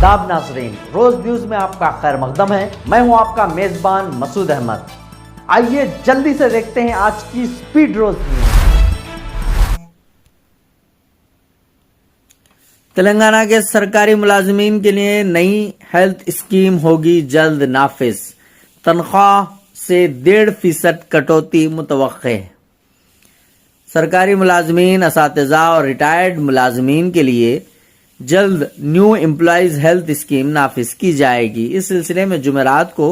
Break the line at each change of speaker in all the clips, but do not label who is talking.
آداب ناظرین، روز نیوز میں آپ کا خیر مقدم ہے۔ میں ہوں آپ کا میزبان مسعود احمد۔ آئیے جلدی سے دیکھتے ہیں آج کی سپیڈ روز نیوز۔ تلنگانہ کے سرکاری ملازمین کے لیے نئی ہیلتھ اسکیم ہوگی جلد نافذ، تنخواہ سے 1.5% کٹوتی متوقع۔ سرکاری ملازمین، اساتذہ اور ریٹائرڈ ملازمین کے لیے جلد نیو امپلائیز ہیلتھ اسکیم نافذ کی جائے گی۔ اس سلسلے میں جمعرات کو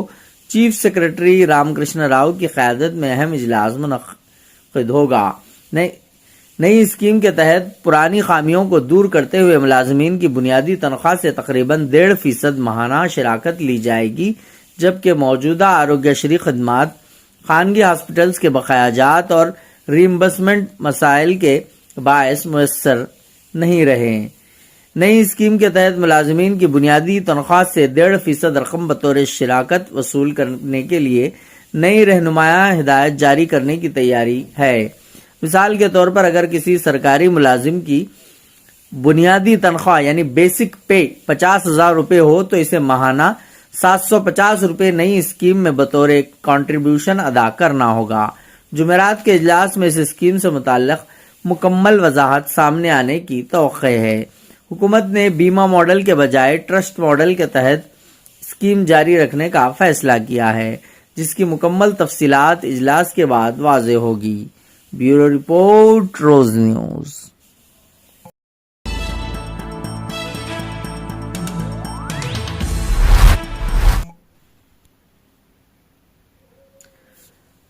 چیف سیکرٹری رام کرشن راؤ کی قیادت میں اہم اجلاس منعقد ہوگا۔ نئی اسکیم کے تحت پرانی خامیوں کو دور کرتے ہوئے ملازمین کی بنیادی تنخواہ سے تقریباً 1.5% ماہانہ شراکت لی جائے گی، جبکہ موجودہ آروگیہ شری خدمات خانگی ہاسپٹلز کے بقایا جات اور ریمبرسمنٹ مسائل کے باعث میسر نہیں رہے۔ نئی اسکیم کے تحت ملازمین کی بنیادی تنخواہ سے 1.5% رقم بطور شراکت وصول کرنے کے لیے نئی رہنمایاں ہدایت جاری کرنے کی تیاری ہے۔ مثال کے طور پر اگر کسی سرکاری ملازم کی بنیادی تنخواہ یعنی بیسک پے 50,000 روپے ہو تو اسے ماہانہ 750 روپے نئی اسکیم میں بطور کنٹریبیوشن ادا کرنا ہوگا۔ جمعرات کے اجلاس میں اس اسکیم سے متعلق مکمل وضاحت سامنے آنے کی توقع ہے۔ حکومت نے بیمہ ماڈل کے بجائے ٹرسٹ ماڈل کے تحت اسکیم جاری رکھنے کا فیصلہ کیا ہے، جس کی مکمل تفصیلات اجلاس کے بعد واضح ہوگی۔ Bureau report, Roze news.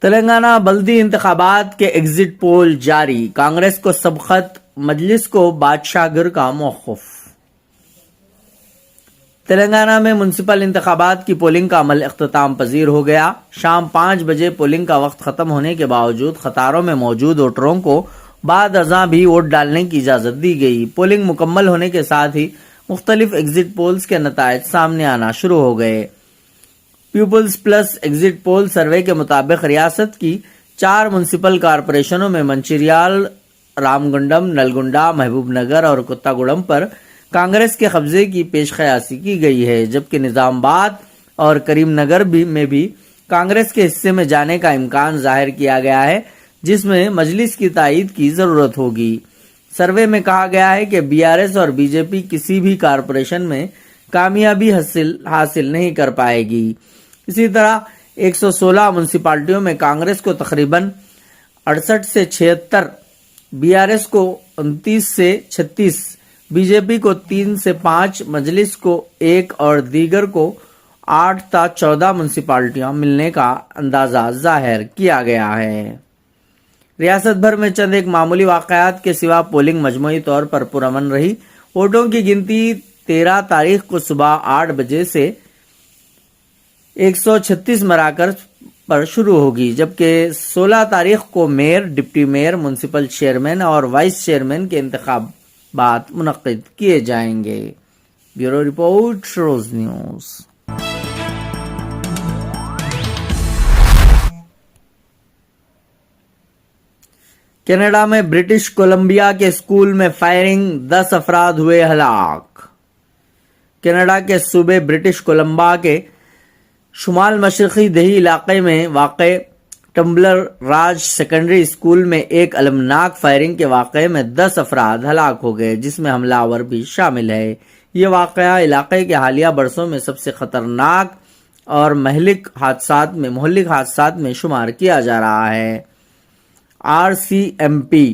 Telangana بلدی انتخابات کے ایگزٹ پول جاری، کانگریس کو سبقت، مجلس کو بادشاہ گر کا موقف۔ تلنگانہ میں میونسپل انتخابات کی پولنگ کا عمل اختتام پذیر ہو گیا۔ شام 5 بجے پولنگ کا وقت ختم ہونے کے باوجود قطاروں میں موجود ووٹروں کو بعد ازاں بھی ووٹ ڈالنے کی اجازت دی گئی۔ پولنگ مکمل ہونے کے ساتھ ہی مختلف ایگزٹ پولز کے نتائج سامنے آنا شروع ہو گئے۔ پیپلز پلس ایگزٹ پول سروے کے مطابق ریاست کی 4 میونسپل کارپوریشنوں میں منچریال، رام گنڈم، نلگنڈا، محبوب نگر اور کتا گوڑم پر کانگریس کے قبضے کی پیش قیاسی کی گئی ہے، جبکہ نظام آباد اور کریم نگر میں بھی کانگریس کے حصے میں جانے کا امکان ظاہر کیا گیا ہے، جس میں مجلس کی تائید کی ضرورت ہوگی۔ سروے میں کہا گیا ہے کہ BRS اور BJP کسی بھی کارپوریشن میں کامیابی حاصل نہیں کر پائے گی۔ اسی طرح 116 میونسپلٹیوں میں کانگریس کو تقریباً 68 سے 76، BRS کو 29 سے 36، BJP کو 3 سے 5، مجلس کو 1 اور دیگر کو 8 تا 14 میونسپلٹیاں ملنے کا اندازہ ظاہر کیا گیا ہے۔ ریاست بھر میں چند ایک معمولی واقعات کے سوا پولنگ مجموعی طور پر پرامن رہی۔ ووٹوں کی گنتی 13 تاریخ کو صبح 8 بجے سے 136 مراکز پر شروع ہوگی، جبکہ 16 تاریخ کو mayor, deputy mayor, municipal chairman اور وائس چیئرمین کے انتخابات منعقد کیے جائیں گے۔ Bureau report, Roze news. Canada میں برٹش کولمبیا کے اسکول میں فائرنگ، 10 افراد ہوئے ہلاک۔ کینیڈا کے صوبے برٹش کولمبیا کے شمال مشرقی دیہی علاقے میں واقع ٹمبلر راج سیکنڈری اسکول میں ایک المناک فائرنگ کے واقعے میں 10 افراد ہلاک ہو گئے، جس میں حملہ آور بھی شامل ہے۔ یہ واقعہ علاقے کے حالیہ برسوں میں سب سے خطرناک اور مہلک حادثات میں شمار کیا جا رہا ہے۔ RCMP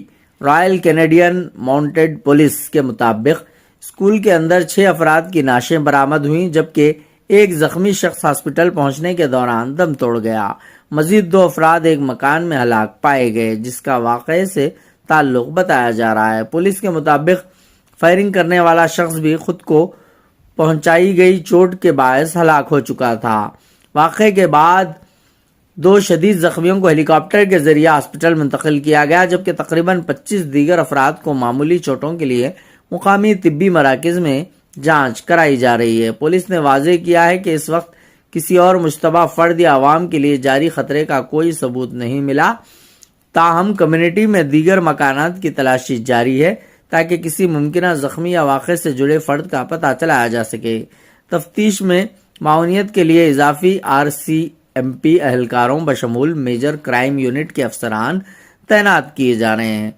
Royal Canadian mounted police کے مطابق اسکول کے اندر 6 افراد کی نعشیں برآمد ہوئیں، جبکہ ایک زخمی شخص ہاسپٹل پہنچنے کے دوران دم توڑ گیا۔ مزید 2 افراد ایک مکان میں ہلاک پائے گئے، جس کا واقعے سے تعلق بتایا جا رہا ہے۔ پولیس کے مطابق فائرنگ کرنے والا شخص بھی خود کو پہنچائی گئی چوٹ کے باعث ہلاک ہو چکا تھا۔ واقعے کے بعد 2 شدید زخمیوں کو ہیلی کاپٹر کے ذریعے ہاسپٹل منتقل کیا گیا، جبکہ تقریباً 25 دیگر افراد کو معمولی چوٹوں کے لیے مقامی طبی مراکز میں جانچ کرائی جا رہی ہے۔ پولیس نے واضح کیا ہے کہ اس وقت کسی اور مشتبہ فرد یا عوام کے لیے جاری خطرے کا کوئی ثبوت نہیں ملا، تاہم کمیونٹی میں دیگر مکانات کی تلاشی جاری ہے تاکہ کسی ممکنہ زخمی یا واقعے سے جڑے فرد کا پتہ چلایا جا سکے۔ تفتیش میں معاونیت کے لیے اضافی RCMP اہلکاروں بشمول میجر کرائم یونٹ کے افسران تعینات کیے جا رہے ہیں۔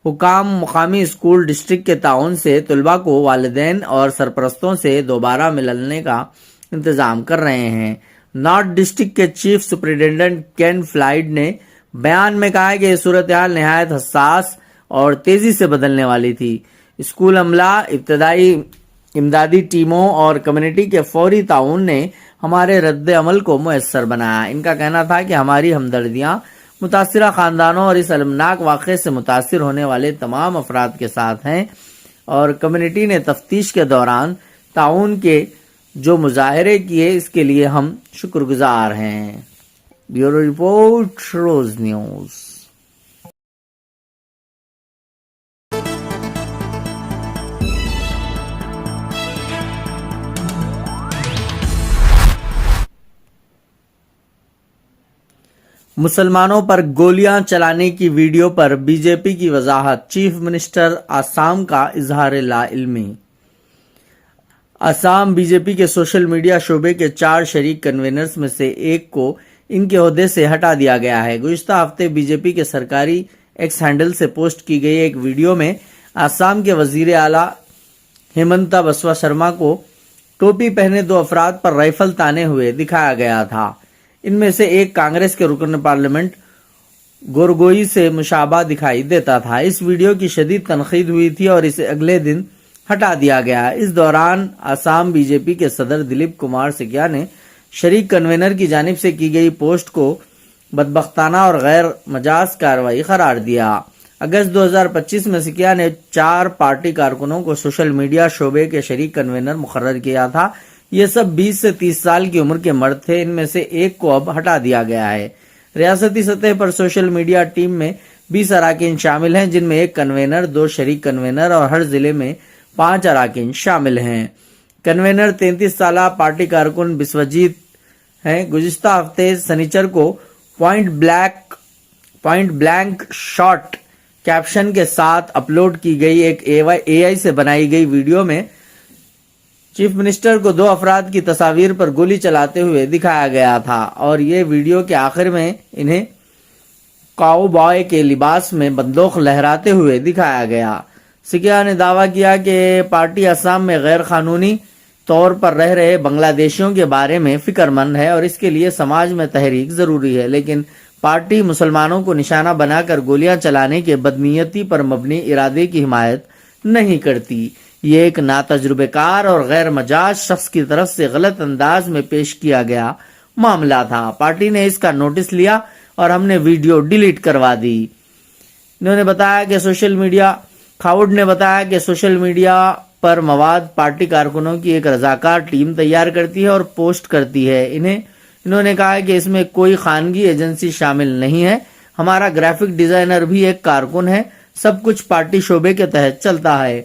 حکام مقامی اسکول ڈسٹرکٹ کے تعاون سے طلباء کو والدین اور سرپرستوں سے دوبارہ ملنے کا انتظام کر رہے ہیں۔ نارتھ ڈسٹرکٹ کے چیف سپرنٹینڈنٹ کین فلائیڈ نے بیان میں کہا کہ یہ صورتحال نہایت حساس اور تیزی سے بدلنے والی تھی۔ اسکول عملہ، ابتدائی امدادی ٹیموں اور کمیونٹی کے فوری تعاون نے ہمارے رد عمل کو مؤثر بنایا۔ ان کا کہنا تھا کہ ہماری ہمدردیاں متاثرہ خاندانوں اور اس المناک واقعے سے متاثر ہونے والے تمام افراد کے ساتھ ہیں، اور کمیونٹی نے تفتیش کے دوران تعاون کے جو مظاہرے کیے اس کے لیے ہم شکر گزار ہیں۔ Bureau report, Roze news. مسلمانوں پر گولیاں چلانے کی ویڈیو پر بی جے پی کی وضاحت، چیف منسٹر آسام کا اظہار لا علمی۔ آسام بی جے پی کے سوشل میڈیا شعبے کے 4 شریک کنوینرز میں سے ایک کو ان کے عہدے سے ہٹا دیا گیا ہے۔ گزشتہ ہفتے بی جے پی کے سرکاری ایکس ہینڈل سے پوسٹ کی گئی ایک ویڈیو میں آسام کے وزیر اعلیٰ ہیمنتا بسوا شرما کو ٹوپی پہنے 2 افراد پر رائفل تانے ہوئے دکھایا گیا تھا۔ ان میں سے ایک کانگریس کے رکن پارلیمنٹ گورگوئی سے مشابہ دکھائی دیتا تھا۔ اس ویڈیو کی شدید تنقید ہوئی تھی اور اسے اگلے دن ہٹا دیا گیا۔ اس دوران آسام بی جے پی کے صدر دلیپ کمار سکیا نے شریک کنوینر کی جانب سے کی گئی پوسٹ کو بدبختانہ اور غیر مجاز کارروائی قرار دیا۔ اگست 2025 میں سکیا نے 4 پارٹی کارکنوں کو سوشل میڈیا شعبے کے شریک کنوینر مقرر کیا تھا۔ یہ سب 20 سے 30 سال کی عمر کے مرد تھے۔ ان میں سے ایک کو اب ہٹا دیا گیا ہے۔ ریاستی سطح پر سوشل میڈیا ٹیم میں 20 اراکین شامل ہیں، جن میں 1 کنوینر، 2 شریک کنوینر اور ہر ضلع میں 5 اراکین شامل ہیں۔ کنوینر 33 سالہ پارٹی کارکن بسوجیت ہیں۔ گزشتہ ہفتے سنیچر کو پوائنٹ بلینک شاٹ کیپشن کے ساتھ اپلوڈ کی گئی ایک AI سے بنائی گئی ویڈیو میں چیف منسٹر کو 2 افراد کی تصاویر پر گولی چلاتے ہوئے دکھایا گیا تھا، اور یہ ویڈیو کے آخر میں انہیں کاؤ بوائے کے لباس میں بندوق لہراتے ہوئے دکھایا گیا۔ سکیا نے دعویٰ کیا کہ پارٹی آسام میں غیر قانونی طور پر رہ رہے بنگلہ دیشیوں کے بارے میں فکر مند ہے اور اس کے لیے سماج میں تحریک ضروری ہے، لیکن پارٹی مسلمانوں کو نشانہ بنا کر گولیاں چلانے کے بدنیتی پر مبنی ارادے کی حمایت نہیں کرتی۔ یہ ایک ناتجربہ کار اور غیر مجاز شخص کی طرف سے غلط انداز میں پیش کیا گیا معاملہ تھا۔ پارٹی نے اس کا نوٹس لیا اور ہم نے ویڈیو ڈیلیٹ کروا دی۔ انہوں نے بتایا کہ سوشل میڈیا پر مواد پارٹی کارکنوں کی ایک رضاکار ٹیم تیار کرتی ہے اور پوسٹ کرتی ہے۔ انہوں نے کہا کہ اس میں کوئی خانگی ایجنسی شامل نہیں ہے۔ ہمارا گرافک ڈیزائنر بھی ایک کارکن ہے۔ سب کچھ پارٹی شعبے کے تحت چلتا ہے۔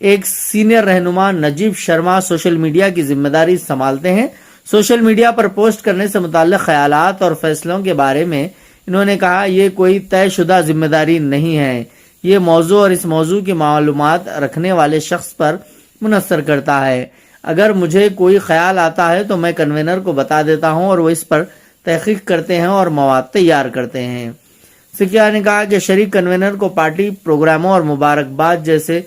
ایک سینئر رہنما نجیب شرما سوشل میڈیا کی ذمہ داری سنبھالتے ہیں۔ سوشل میڈیا پر پوسٹ کرنے سے متعلق خیالات اور فیصلوں کے بارے میں انہوں نے کہا یہ کوئی طے شدہ ذمہ داری نہیں ہے۔ یہ موضوع اور اس موضوع کی معلومات رکھنے والے شخص پر منحصر کرتا ہے۔ اگر مجھے کوئی خیال آتا ہے تو میں کنوینر کو بتا دیتا ہوں اور وہ اس پر تحقیق کرتے ہیں اور مواد تیار کرتے ہیں۔ سکیا نے کہا کہ شریک کنوینر کو پارٹی پروگراموں اور مبارکباد جیسے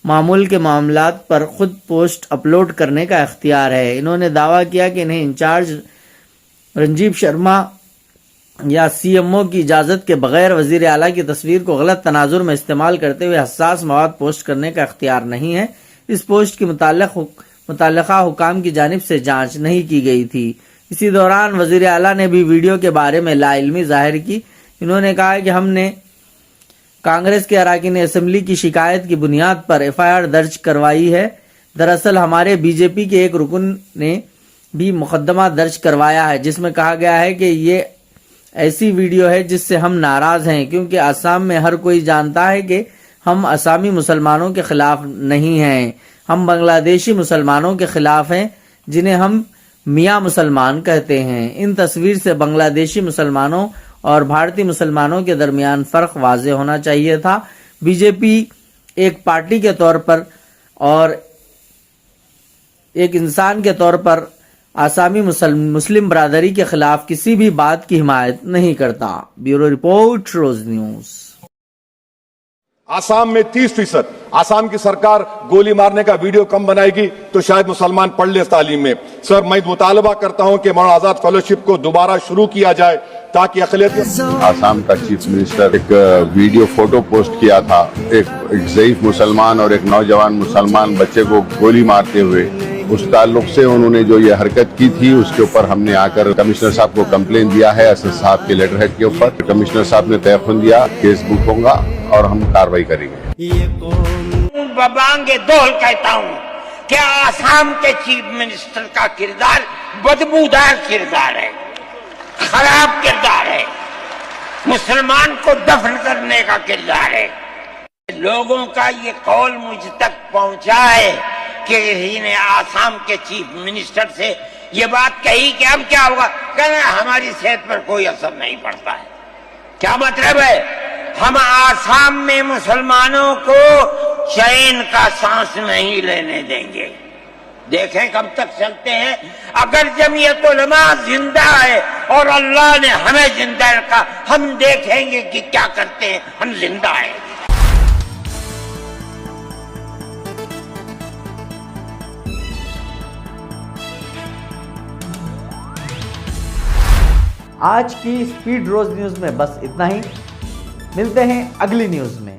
معمول کے معاملات پر خود پوسٹ اپلوڈ کرنے کا اختیار ہے۔ انہوں نے دعویٰ کیا کہ انہیں انچارج رنجیب شرما یا CMO کی اجازت کے بغیر وزیر اعلیٰ کی تصویر کو غلط تناظر میں استعمال کرتے ہوئے حساس مواد پوسٹ کرنے کا اختیار نہیں ہے۔ اس پوسٹ کی متعلقہ حکام کی جانب سے جانچ نہیں کی گئی تھی۔ اسی دوران وزیر اعلیٰ نے بھی ویڈیو کے بارے میں لا علمی ظاہر کی۔ انہوں نے کہا کہ ہم نے کانگریس کے اراکین اسمبلی کی شکایت کی بنیاد پر FIR درج کروائی ہے۔ دراصل ہمارے BJP کے ایک رکن نے بھی مقدمہ درج کروایا ہے جس میں کہا گیا ہے کہ یہ ایسی ویڈیو ہے جس سے ہم ناراض ہیں، کیونکہ آسام میں ہر کوئی جانتا ہے کہ ہم آسامی مسلمانوں کے خلاف نہیں ہیں، ہم بنگلہ دیشی مسلمانوں کے خلاف ہیں جنہیں ہم میاں مسلمان کہتے ہیں۔ ان تصویر سے بنگلہ دیشی مسلمانوں اور بھارتی مسلمانوں کے درمیان فرق واضح ہونا چاہیے تھا۔ BJP ایک پارٹی کے طور پر اور ایک انسان کے طور پر آسامی مسلم برادری کے خلاف کسی بھی بات کی حمایت نہیں کرتا۔ Bureau report, Roze news.
Assam میں 30%، آسام کی سرکار گولی مارنے کا ویڈیو کم بنائے گی تو شاید مسلمان پڑھ لے تعلیم میں۔ سر، میں مطالبہ کرتا ہوں کہ مولانا آزاد فیلوشپ کو دوبارہ شروع کیا جائے تاکہ اقلیت۔
آسام کا چیف منسٹر ایک ویڈیو فوٹو پوسٹ کیا تھا، ایک ضعیف مسلمان اور ایک نوجوان مسلمان بچے کو گولی مارتے ہوئے، اس تعلق سے انہوں نے جو یہ حرکت کی تھی اس کے اوپر ہم نے آ کر کمشنر صاحب کو کمپلین دیا ہے، اسد صاحب کے لیٹر ہیڈ کے اوپر۔ کمشنر صاحب نے تیقن دیا، کیس بک ہوگا اور ہم کاروائی کریں گے۔
ببانگ دول کہتا ہوں کہ آسام کے چیف منسٹر کا کردار بدبودار کردار ہے، خراب کردار ہے، مسلمان کو دفن کرنے کا کردار ہے۔ لوگوں کا یہ قول مجھ تک پہنچا ہے کہ کسی نے آسام کے چیف منسٹر سے یہ بات کہی کہ اب کیا ہوگا، کہنا ہماری صحت پر کوئی اثر نہیں پڑتا ہے۔ کیا مطلب ہے؟ ہم آسام میں مسلمانوں کو چین کا سانس نہیں لینے دیں گے۔ دیکھیں کب تک چلتے ہیں۔ اگر جمعیت علماء زندہ ہے اور اللہ نے ہمیں زندہ رکھا، ہم دیکھیں گے کہ کیا کرتے ہیں، ہم زندہ ہیں۔
آج کی اسپیڈ روز نیوز میں بس اتنا ہی، ملتے ہیں اگلی نیوز میں۔